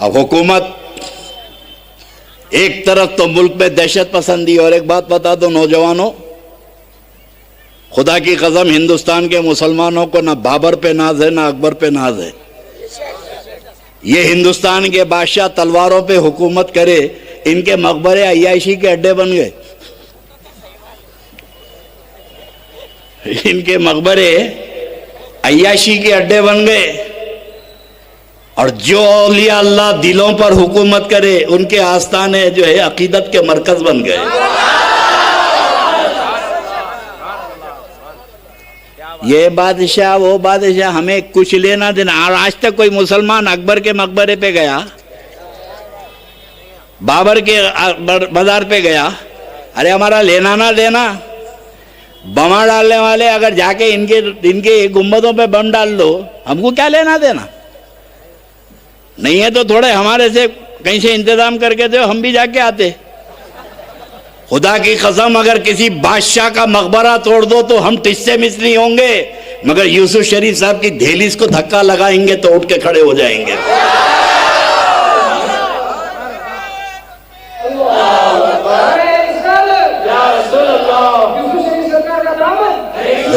अब हुकूमत एक तरफ तो मुल्क में दहशत पसंदी, और एक बात बता दो नौजवानों, खुदा की कसम हिंदुस्तान के मुसलमानों को ना बाबर पे नाज है ना अकबर पे नाज है। ये हिंदुस्तान के बादशाह तलवारों पे हुकूमत करे, इनके मकबरे अय्याशी के अड्डे बन गए। इनके मकबरे अय्याशी के अड्डे बन गए। और जो औलिया अल्लाह दिलों पर हुकूमत करे, उनके आस्थाने जो है अकीदत के मरकज बन गए। ये बादशाह वो बादशाह, हमें कुछ लेना देना। और आज तक कोई मुसलमान अकबर के मकबरे पे गया, बाबर के बाजार पे गया, अरे हमारा लेना ना देना। बम डालने वाले अगर जाके इनके गुंबदों पे बम डाल दो, हमको क्या लेना देना। नहीं है तो थोड़े हमारे से कहीं से इंतजाम करके दो, हम भी जाके आते। खुदा की कसम अगर किसी बादशाह का मकबरा तोड़ दो तो हम टिस्से मिस्री होंगे, मगर यूसुफ शरीफ साहब की दहलीज को धक्का लगाएंगे तो उठ के खड़े हो जाएंगे।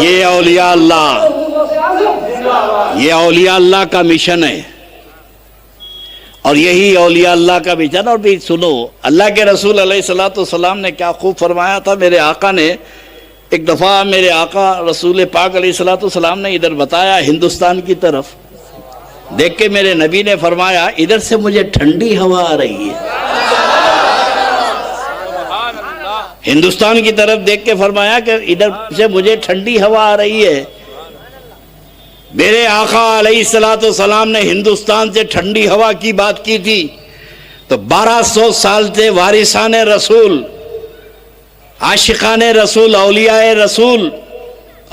ये औलिया अल्लाह, ये औलिया अल्लाह का मिशन है। और यही औलिया अल्लाह का मिशन। और भी सुनो, अल्लाह के रसूल अलैहिस्सलाम ने क्या खूब फरमाया था। मेरे आका ने एक दफ़ा, मेरे आका रसूल पाक अलैहिस्सलाम ने इधर बताया, हिंदुस्तान की तरफ देख के मेरे नबी ने फरमाया, इधर से मुझे ठंडी हवा आ रही है। हिंदुस्तान की तरफ देख के फरमाया कि इधर से मुझे ठंडी हवा आ रही है। मेरे आका अलैहिस्सलाम ने हिंदुस्तान से ठंडी हवा की बात की थी तो 1200 साल से वारिसाने रसूल, आशिकाने रसूल, औलियाए रसूल,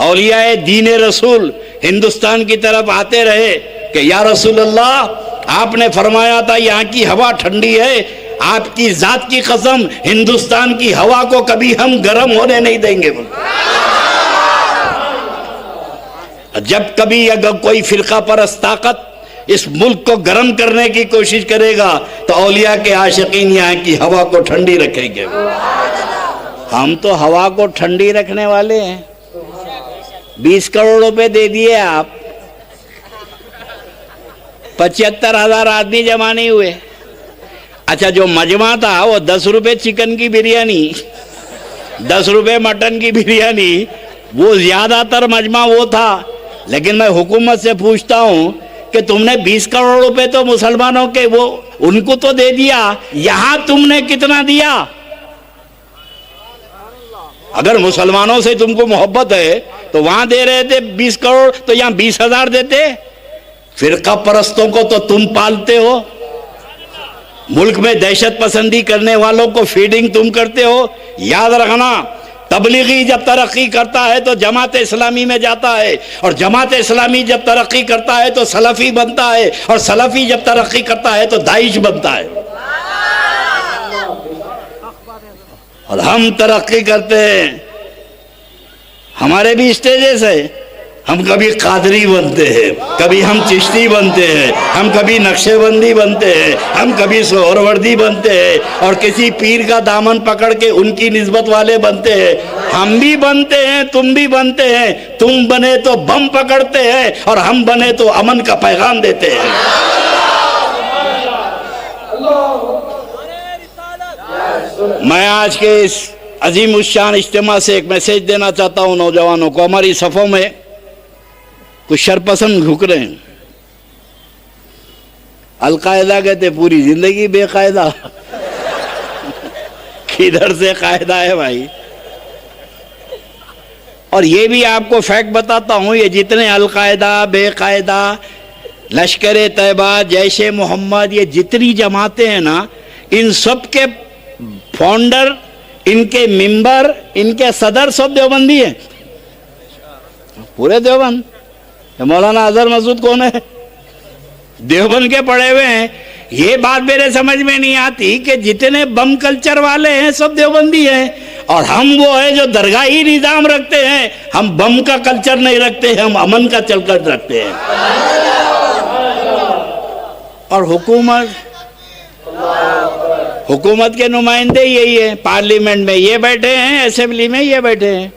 औलियाए दीने रसूल हिंदुस्तान की तरफ आते रहे कि या रसूल अल्लाह, आपने फरमाया था यहाँ की हवा ठंडी है, आपकी जात की कसम हिंदुस्तान की हवा को कभी हम गर्म होने नहीं देंगे। जब कभी अगर कोई फिरका परस्त ताकत इस मुल्क को गर्म करने की कोशिश करेगा तो औलिया के आशिकीन यहाँ की हवा को ठंडी रखेंगे। हम तो हवा को ठंडी रखने वाले हैं। 20 करोड़ रुपए दे दिए आप, 75,000 आदमी जमा नहीं हुए। अच्छा, जो मजमा था वो 10 रुपए चिकन की बिरयानी, 10 रुपए मटन की बिरयानी, वो ज्यादातर मजमा वो था। लेकिन मैं हुकूमत से पूछता हूं कि तुमने 20 करोड़ रुपए तो मुसलमानों के वो उनको तो दे दिया, यहां तुमने कितना दिया? अगर मुसलमानों से तुमको मोहब्बत है तो वहां दे रहे थे 20 करोड़, तो यहां 20,000 देते। फिरका परस्तों को तो तुम पालते हो, मुल्क में दहशत पसंदी करने वालों को फीडिंग तुम करते हो। याद रखना, तबलीगी जब तरक्की करता है तो जमात इस्लामी में जाता है, और जमात इस्लामी जब तरक्की करता है तो सलफी बनता है, और सलफी जब तरक्की करता है तो दाइश बनता है। और हम तरक्की करते हैं, हमारे भी स्टेजेस है। हम कभी कादरी बनते हैं, कभी हम चिश्ती बनते हैं, हम कभी नक्शेबंदी बनते हैं, हम कभी सोहरवर्दी बनते हैं, और किसी पीर का दामन पकड़ के उनकी निस्बत वाले बनते हैं। हम भी बनते हैं, तुम भी बनते हैं। तुम बने तो बम पकड़ते हैं, और हम बने तो अमन का पैगाम देते हैं। मैं आज के इस अजीम उश्शान इज्तिमा से एक मैसेज देना चाहता हूँ नौजवानों को। हमारी सफ़ों में कुछ शरपसंद घुक रहे हैं। अलकायदा कहते पूरी जिंदगी बेकायदा। किधर से कायदा है भाई? और ये भी आपको फैक्ट बताता हूं, ये जितने अलकायदा, बेकायदा, लश्कर तैयबा, जैश मोहम्मद, ये जितनी जमातें हैं ना, इन सब के फाउंडर, इनके मेंबर, इनके सदर सब देवबंदी है, पूरे देवबंद। मौलाना अजहर मसूद कौन है? देवबंद के पढ़े हुए हैं। ये बात मेरे समझ में नहीं आती कि जितने बम कल्चर वाले हैं सब देवबंदी हैं, और हम वो है जो दरगाही निजाम रखते हैं। हम बम का कल्चर नहीं रखते, हम अमन का चलकर रखते हैं। और हुकूमत हुकूमत के नुमाइंदे यही है, पार्लियामेंट में ये बैठे हैं, असेंबली में ये बैठे हैं।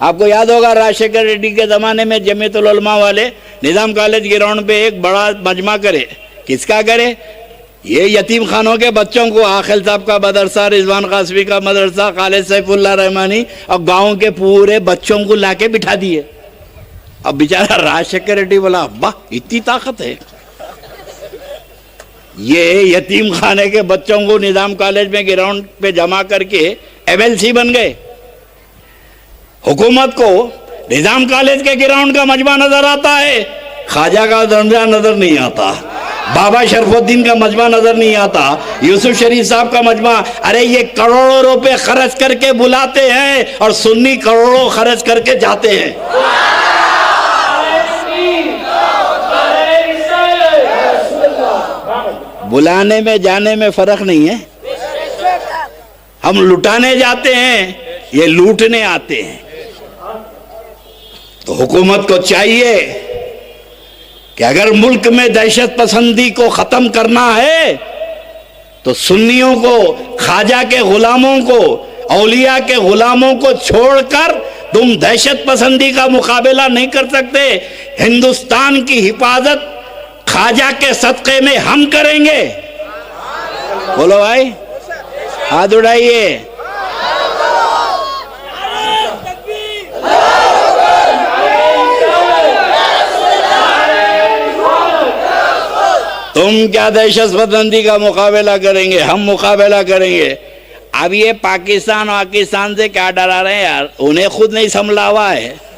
आपको याद होगा राजशेखर रेड्डी के ज़माने में जमीयतुल उलमा वाले निज़ाम कॉलेज ग्राउंड पे एक बड़ा मजमा करे। किसका करे? ये यतीम खानों के बच्चों को, आखिल साहब का मदरसा, रिजवान कासमी का मदरसा, खालिद सैफुल्लाह रहमानी और गाँव के पूरे बच्चों को लाके बिठा दिए। अब बेचारा राजशेखर रेड्डी बोला, वाह इतनी ताकत है, ये यतीम खाने के बच्चों को निज़ाम कॉलेज में ग्राउंड पे जमा करके MLC बन गए। हुकूमत को निज़ाम कॉलेज के ग्राउंड का मजमा नजर आता है, ख्वाजा का दरजा नजर नहीं आता, बाबा शरफुद्दीन का मजमा नजर नहीं आता, यूसुफ शरीफ साहब का मजमा। अरे ये करोड़ों रुपए खर्च करके बुलाते हैं और सुन्नी करोड़ों खर्च करके जाते हैं। बुलाने में जाने में फर्क नहीं है। हम लुटाने जाते हैं, ये लूटने आते हैं। तो हुकूमत को चाहिए कि अगर मुल्क में दहशत पसंदी को खत्म करना है तो सुन्नियों को, ख्वाजा के गुलामों को, औलिया के गुलामों को छोड़कर तुम दहशत पसंदी का मुकाबला नहीं कर सकते। हिंदुस्तान की हिफाजत ख्वाजा के सदक़े में हम करेंगे। बोलो भाई, हाथ उठाइए। तुम क्या दहशत पसंदी का मुकाबला करेंगे, हम मुकाबला करेंगे। अब ये पाकिस्तान से क्या डरा रहे हैं यार, उन्हें खुद नहीं संभला हुआ है।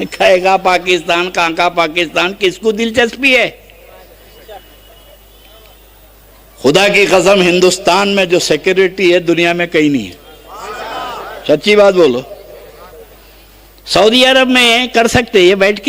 कहेगा पाकिस्तान, कहाँ का पाकिस्तान, किसको दिलचस्पी है? खुदा की कसम हिंदुस्तान में जो सिक्योरिटी है दुनिया में कहीं नहीं है। सच्ची बात बोलो, सऊदी अरब में कर सकते ये बैठ के।